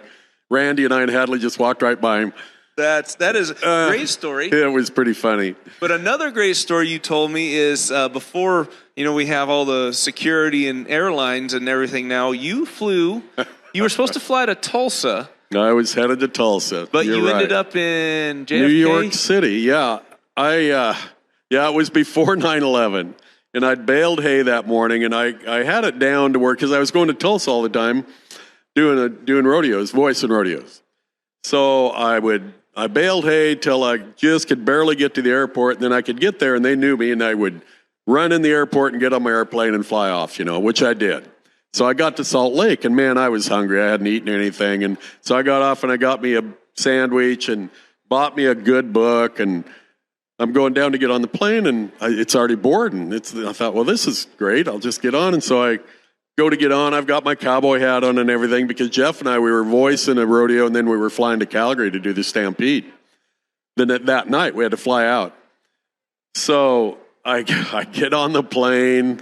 Randy and I and Hadley just walked right by him. That is a great story. It was pretty funny. But another great story you told me is before we have all the security and airlines and everything. Now you were supposed to fly to Tulsa. I was headed to Tulsa, but you ended up in JFK? New York City. Yeah, it was before 9/11, and I'd bailed hay that morning, and I had it down to work because I was going to Tulsa all the time, doing rodeos, voicing rodeos. So I bailed hay till I just could barely get to the airport, and then I could get there, and they knew me, and I would run in the airport and get on my airplane and fly off, which I did. So I got to Salt Lake, and man, I was hungry. I hadn't eaten anything, and so I got off, and I got me a sandwich and bought me a good book, and I'm going down to get on the plane, and it's already board, and I thought, well, this is great. I'll just get on, and so I go to get on. I've got my cowboy hat on and everything because Jeff and I, we were voicing a rodeo, and then we were flying to Calgary to do the Stampede. Then that night we had to fly out. So I get on the plane,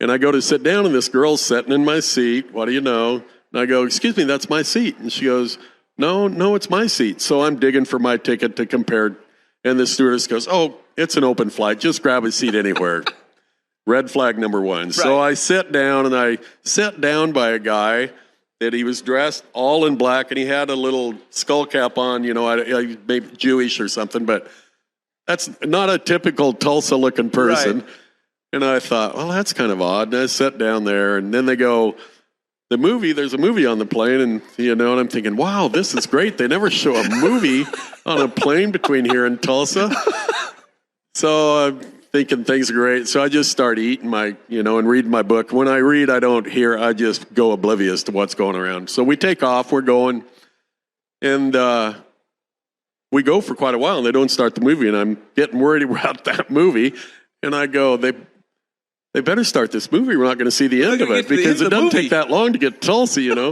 and I go to sit down, and this girl's sitting in my seat. What do you know? And I go, excuse me, that's my seat. And she goes, no, it's my seat. So I'm digging for my ticket to compare. And the stewardess goes, oh, it's an open flight. Just grab a seat anywhere. Red flag number one. Right. So I sit down, and I sat down by a guy that he was dressed all in black, and he had a little skull cap on, maybe Jewish or something, but that's not a typical Tulsa-looking person. Right. And I thought, well, that's kind of odd. And I sat down there, and then they go, there's a movie on the plane, and and I'm thinking, wow, this is great. They never show a movie on a plane between here and Tulsa. So thinking things are great. So I just start eating and reading my book. When I read, I don't hear. I just go oblivious to what's going around. So we take off. We're going, and we go for quite a while, and they don't start the movie. And I'm getting worried about that movie. And I go, they better start this movie. We're not going to see the end of it because it doesn't take that long to get to Tulsa,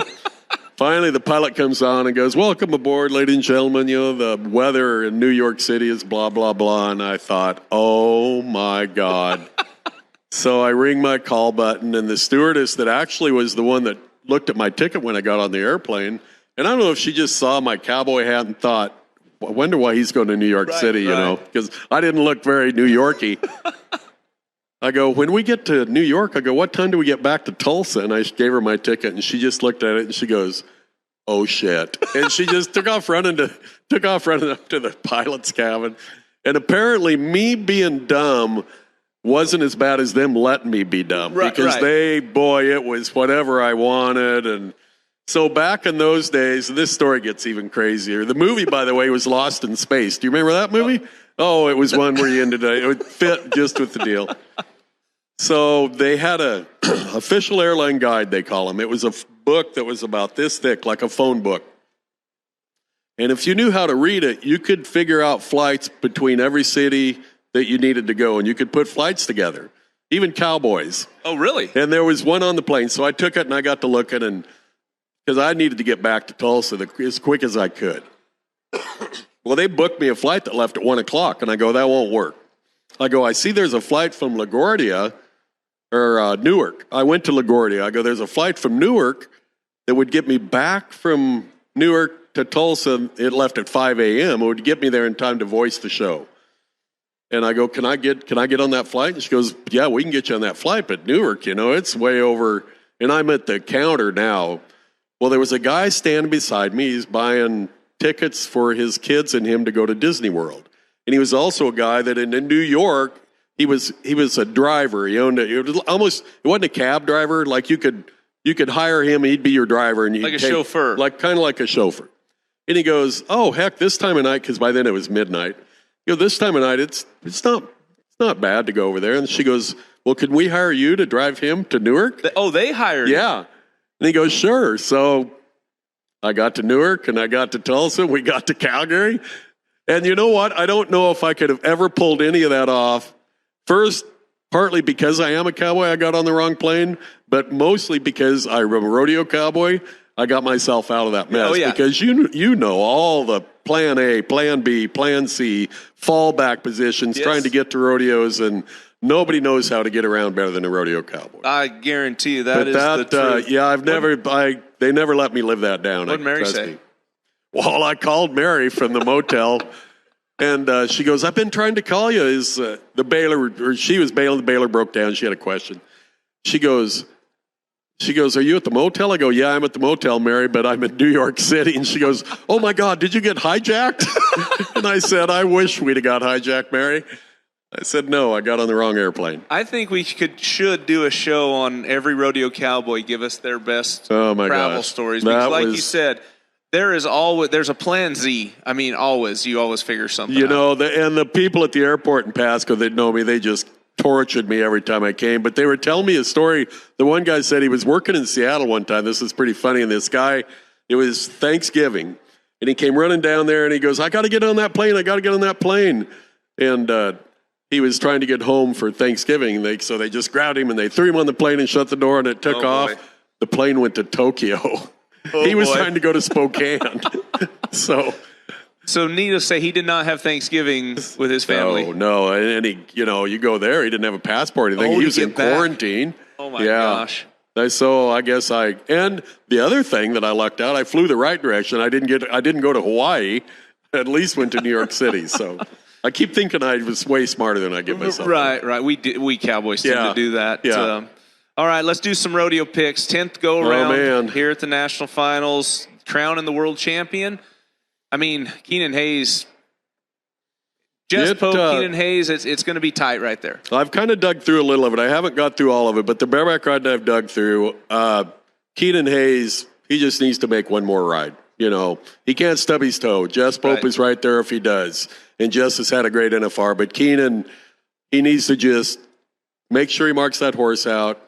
Finally, the pilot comes on and goes, "Welcome aboard, ladies and gentlemen. The weather in New York City is blah, blah, blah." And I thought, oh, my God. So I ring my call button, and the stewardess that actually was the one that looked at my ticket when I got on the airplane, and I don't know if she just saw my cowboy hat and thought, I wonder why he's going to New York City, because I didn't look very New Yorky. I go, when we get to New York, I go, what time do we get back to Tulsa? And I gave her my ticket, and she just looked at it, and she goes, oh, shit. And she just took off running up to the pilot's cabin. And apparently me being dumb wasn't as bad as them letting me be dumb. Because it was whatever I wanted. And so back in those days, this story gets even crazier. The movie, by the way, was Lost in Space. Do you remember that movie? Oh, it was one where you ended up, it would fit just with the deal. So they had a official airline guide, they call them. It was a book that was about this thick, like a phone book. And if you knew how to read it, you could figure out flights between every city that you needed to go, and you could put flights together, even cowboys. Oh, really? And there was one on the plane, so I took it and I got to looking, and because I needed to get back to Tulsa as quick as I could. Well, they booked me a flight that left at 1 o'clock, and I go, that won't work. I go, I see there's a flight from LaGuardia, or Newark. I went to LaGuardia. I go, there's a flight from Newark that would get me back from Newark to Tulsa. It left at 5 a.m. It would get me there in time to voice the show. And I go, can I get on that flight? And she goes, yeah, we can get you on that flight, but Newark, it's way over. And I'm at the counter now. Well, there was a guy standing beside me. He's buying tickets for his kids and him to go to Disney World. And he was also a guy that in New York, he was a driver. He owned it wasn't a cab driver. Like you could hire him, he'd be your driver, and like a chauffeur, kind of like a chauffeur. And he goes, "Oh heck, this time of night," because by then it was midnight. This time of night, it's not bad to go over there. And she goes, "Well, could we hire you to drive him to Newark?" They hired him. Yeah. And he goes, "Sure." So I got to Newark, and I got to Tulsa. We got to Calgary. And you know what? I don't know if I could have ever pulled any of that off. First, partly because I am a cowboy, I got on the wrong plane, but mostly because I'm a rodeo cowboy, I got myself out of that mess. Oh, yeah. Because you know all the plan A, plan B, plan C, fallback positions, Yes. trying to get to rodeos, and nobody knows how to get around better than a rodeo cowboy. I guarantee you that is the truth. Yeah, they never let me live that down. What did Mary trust say? me. Well, I called Mary from the motel, and she goes, "I've been trying to call you." Is the baler, or she was bailing, the baler broke down. She had a question. She goes, "Are you at the motel?" I go, "Yeah, I'm at the motel, Mary, but I'm in New York City." And she goes, "Oh my God, did you get hijacked?" And I said, "I wish we'd have got hijacked, Mary." I said, "No, I got on the wrong airplane." I think we should do a show on every rodeo cowboy, give us their best travel stories. Because like you said, there's a plan Z. I mean, you always figure something out. And the people at the airport in Pasco that know me, they just tortured me every time I came. But they were telling me a story. The one guy said he was working in Seattle one time. This is pretty funny. And this guy, it was Thanksgiving, and he came running down there, and he goes, "I got to get on that plane. I got to get on that plane." And he was trying to get home for Thanksgiving. So they just grabbed him, and they threw him on the plane and shut the door, and it took off. The plane went to Tokyo. He was trying to go to Spokane. So needless to say, he did not have Thanksgiving with his family. No. And he, you go there, he didn't have a passport or anything. He was in quarantine. Oh my gosh. So I guess and the other thing that I lucked out, I flew the right direction. I didn't go to Hawaii. At least went to New York City. So I keep thinking I was way smarter than I give myself. Right. We cowboys tend to do that. Yeah. All right, let's do some rodeo picks. 10th go around here at the national finals, crowning the world champion. I mean, Keenan Hayes, Keenan Hayes, it's going to be tight right there. I've kind of dug through a little of it. I haven't got through all of it, but the bareback ride that I've dug through, Keenan Hayes, he just needs to make one more ride. He can't stub his toe. Jess Pope is right there if he does. And Jess has had a great NFR, but Keenan, he needs to just make sure he marks that horse out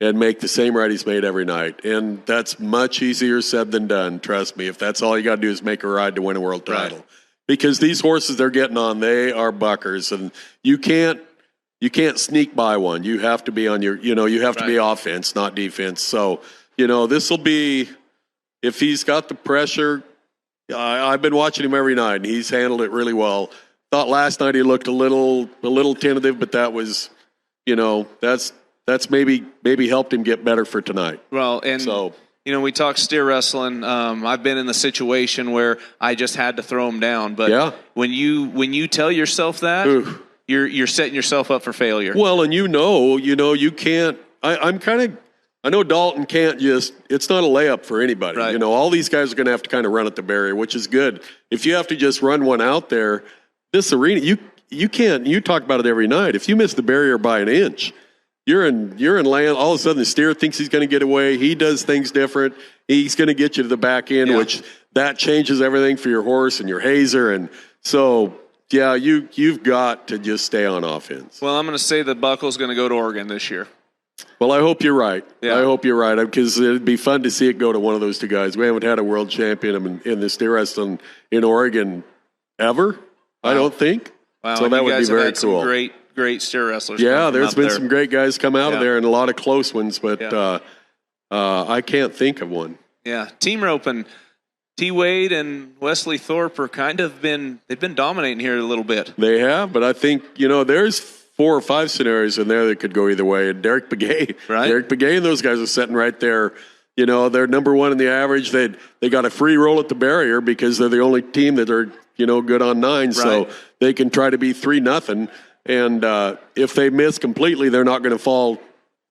and make the same ride he's made every night. And that's much easier said than done, trust me. If that's all you got to do is make a ride to win a world title. Right. Because these horses they're getting on, they are buckers. And you can't sneak by one. You have to be on your, you have to be offense, not defense. So, this will be, if he's got the pressure, I've been watching him every night, and he's handled it really well. Thought last night he looked a little tentative, but that was, that's maybe helped him get better for tonight. Well, and so, we talk steer wrestling. I've been in the situation where I just had to throw him down. But when you tell yourself that, you're setting yourself up for failure. Well, and you can't. I know Dalton can't just. It's not a layup for anybody. Right. All these guys are going to have to kind of run at the barrier, which is good. If you have to just run one out there, this arena, you can't. You talk about it every night. If you miss the barrier by an inch, you're in land. All of a sudden, the steer thinks he's going to get away. He does things different. He's going to get you to the back end, which that changes everything for your horse and your hazer. And so, you've got to just stay on offense. Well, I'm going to say the buckle's going to go to Oregon this year. Well, I hope you're right. Yeah. I hope you're right, because it'd be fun to see it go to one of those two guys. We haven't had a world champion in the steer wrestling in Oregon ever, I don't think. Wow, so that would be very cool. Some great steer wrestlers. Yeah, there's been some great guys come out of there and a lot of close ones, but I can't think of one. Yeah, team roping. T. Wade and Wesley Thorpe are they've been dominating here a little bit. They have, but I think, there's 4 or 5 scenarios in there that could go either way. And Derek Begay, and those guys are sitting right there. They're number 1 in the average. They got a free roll at the barrier because they're the only team that are, good on 9. So they can try to be 3-0. And if they miss completely, they're not going to fall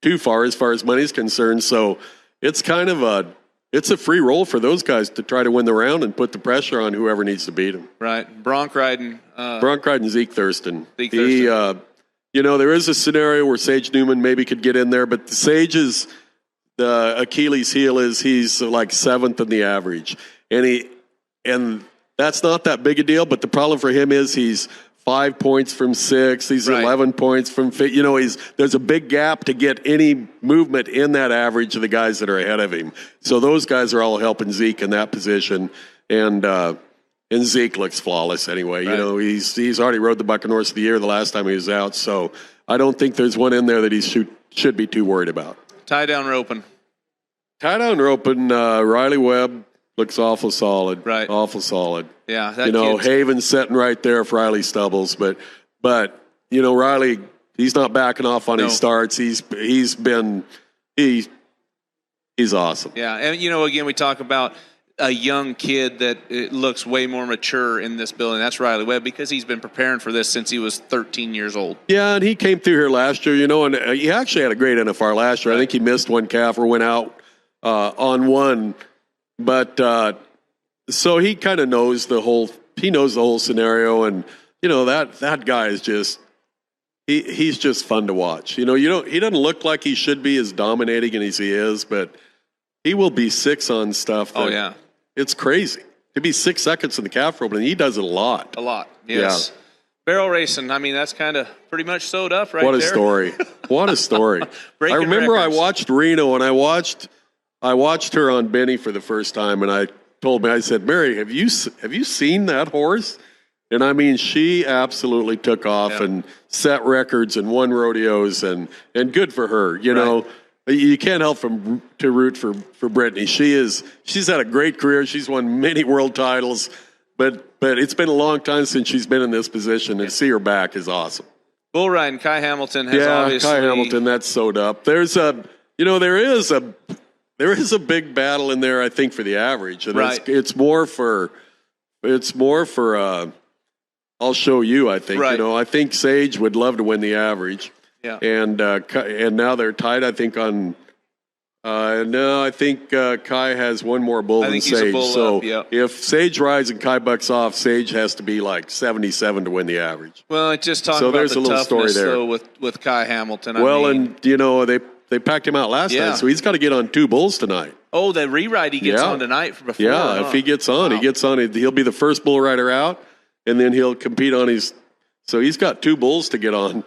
too far as money's concerned. So it's kind of it's a free roll for those guys to try to win the round and put the pressure on whoever needs to beat them. Right. Bronc riding Zeke Thurston. There is a scenario where Sage Newman maybe could get in there, but Sage's the Achilles heel is he's like 7th in the average, and that's not that big a deal. But the problem for him is he's 5 points from 6. He's 11 points from 5. There's a big gap to get any movement in that average of the guys that are ahead of him. So those guys are all helping Zeke in that position, and Zeke looks flawless anyway. He's already rode the Bucking Horse of the Year the last time he was out, so I don't think there's one in there that he should be too worried about. Tie down roping. Riley Webb looks awful solid. Right. Awful solid. Yeah. Haven's sitting right there for Riley Stubbles, but Riley, he's not backing off on his starts. He's awesome. Yeah, and again, we talk about a young kid that looks way more mature in this building. That's Riley Webb, because he's been preparing for this since he was 13 years old. Yeah, and he came through here last year, and he actually had a great NFR last year. I think he missed one calf or went out on one, but so he kind of knows the whole scenario, and that guy is just he's just fun to watch. He doesn't look like he should be as dominating as he is, but he will be 6 on stuff. It's crazy to be 6 seconds in the calf rope, and he does it a lot. Yes. Yeah. Barrel racing, that's kind of pretty much sewed up right there. What a story. What a story. I remember records. I watched Reno, and I watched her on Benny for the first time, and I said, Mary, have you seen that horse? And she absolutely took off and set records and won rodeos, and good for her. You can't help to root for Brittany. She's had a great career. She's won many world titles, but it's been a long time since she's been in this position, and to see her back is awesome. Bull riding, Kai Hamilton has obviously. Kai Hamilton, that's sewed up. There is a big battle in there, I think, for the average, and it's more for I'll show you. I think I think Sage would love to win the average. Yeah, and now they're tied. I think on. No, I think Kai has one more bull than Sage. If Sage rides and Kai bucks off, Sage has to be like 77 to win the average. Well, just talking about the toughness though with Kai Hamilton. And they packed him out last night, so he's got to get on 2 bulls tonight. Oh, the reride he gets on tonight for before. Yeah, if he gets on, he'll be the first bull rider out, and then he'll compete on his. So he's got 2 bulls to get on.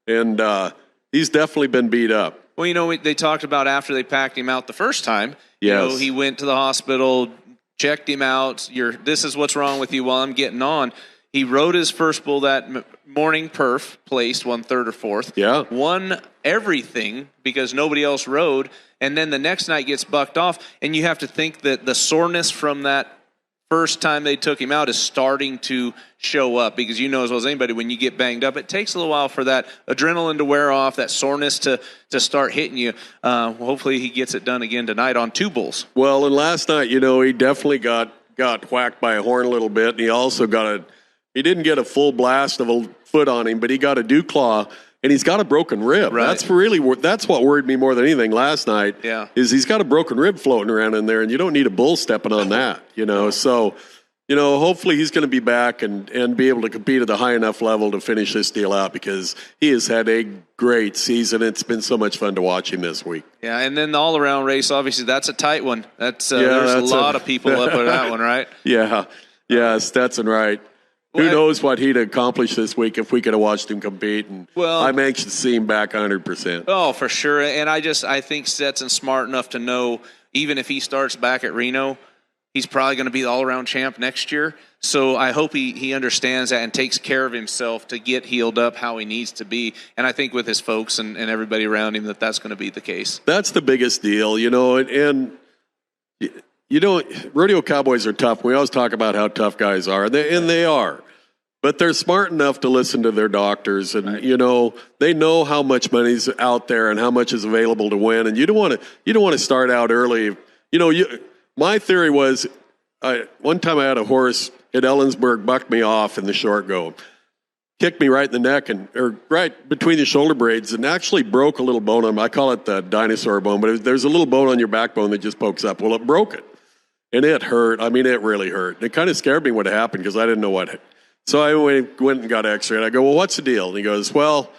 And he's definitely been beat up. Well, you know, they talked about after they packed him out the first time. You Yes. know, he went to the hospital, checked him out. This is what's wrong with you while I'm getting on. He rode his first bull that morning, perf, placed, won third or fourth. Yeah. Won everything because nobody else rode. And then the next night gets bucked off. And you have to think that the soreness from that first time they took him out is starting to show up, because you know as well as anybody, when you get banged up, it takes a little while for that adrenaline to wear off, that soreness to start hitting you. Hopefully he gets it done again tonight on 2 bulls. Well, and last night, you know, he definitely got whacked by a horn a little bit, and he also he didn't get a full blast of a foot on him, but he got a dew claw, and he's got a broken rib. Right. That's what worried me more than anything last night. Yeah. Is he's got a broken rib floating around in there, and you don't need a bull stepping on that, you know. So, you know, hopefully he's going to be back and be able to compete at a high enough level to finish this deal out, because he has had a great season. It's been so much fun to watch him this week. Yeah, and then the all-around race, obviously, that's a tight one. There's a lot of people up for that one, right? Yeah, Stetson, right. Who knows what he'd accomplished this week if we could have watched him compete. And I'm anxious to see him back 100%. Oh, for sure. And I think Stetson's smart enough to know, even if he starts back at Reno, he's probably going to be the all-around champ next year. So I hope he understands that and takes care of himself to get healed up how he needs to be. And I think with his folks and everybody around him that's going to be the case. That's the biggest deal, you know, and you know, rodeo cowboys are tough. We always talk about how tough guys are, and they are. But they're smart enough to listen to their doctors, and you know, they know how much money's out there and how much is available to win. And you don't want to start out early. You know, my theory was, one time I had a horse at Ellensburg bucked me off in the short go, kicked me right in the neck or right between the shoulder blades, and actually broke a little bone on me. I call it the dinosaur bone, but there's a little bone on your backbone that just pokes up. Well, it broke it. And it hurt. I mean, it really hurt. It kind of scared me what happened, because I didn't know what. So I went and got an x-ray. And I go, well, what's the deal? And he goes, well,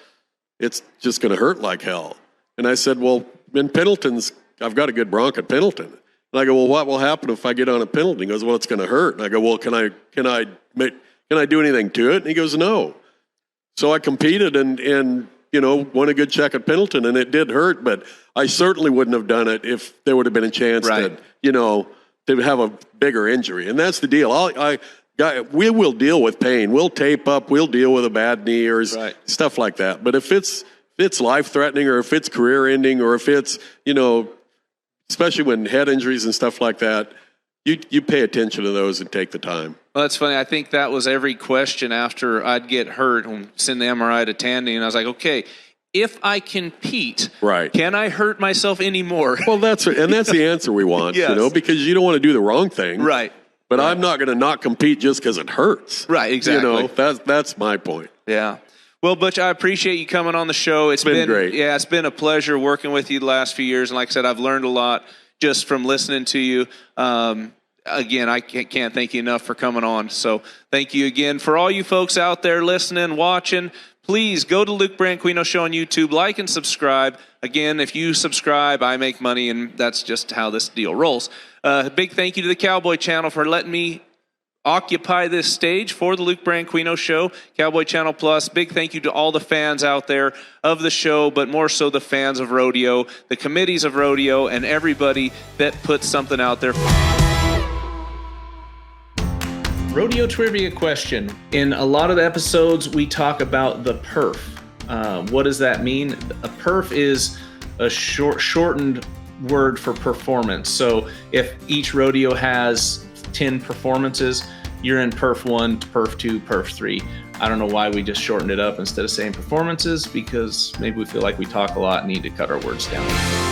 it's just going to hurt like hell. And I said, well, in Pendleton's, I've got a good bronc at Pendleton. And I go, well, what will happen if I get on a Pendleton? He goes, well, it's going to hurt. And I go, well, can I do anything to it? And he goes, no. So I competed and you know, won a good check at Pendleton, and it did hurt, but I certainly wouldn't have done it if there would have been a chance that, you know, to have a bigger injury. And that's the deal. We will deal with pain. We'll tape up. We'll deal with a bad knee or stuff like that. But if it's life-threatening, or if it's career-ending, or if it's, you know, especially when head injuries and stuff like that, you pay attention to those and take the time. Well, that's funny. I think that was every question after I'd get hurt and send the MRI to Tandy, and I was like, okay, if I compete, can I hurt myself anymore? Well, that's the answer we want, you know, because you don't want to do the wrong thing. Right. But I'm not going to not compete just because it hurts. Right, exactly. You know, that's my point. Yeah. Well, Butch, I appreciate you coming on the show. It's been great. Yeah, it's been a pleasure working with you the last few years. And like I said, I've learned a lot just from listening to you. Again, I can't thank you enough for coming on. So thank you again. For all you folks out there listening, watching, please go to Luke Branquinho Show on YouTube, like and subscribe. Again, if you subscribe, I make money, and that's just how this deal rolls. Big thank you to the Cowboy Channel for letting me occupy this stage for the Luke Branquinho Show, Cowboy Channel Plus. Big thank you to all the fans out there of the show, but more so the fans of rodeo, the committees of rodeo, and everybody that puts something out there. Rodeo trivia question. In a lot of the episodes, we talk about the perf. What does that mean? A perf is a shortened word for performance. So if each rodeo has 10 performances, you're in perf 1 to perf 2, perf 3. I don't know why we just shortened it up instead of saying performances, because maybe we feel like we talk a lot and need to cut our words down.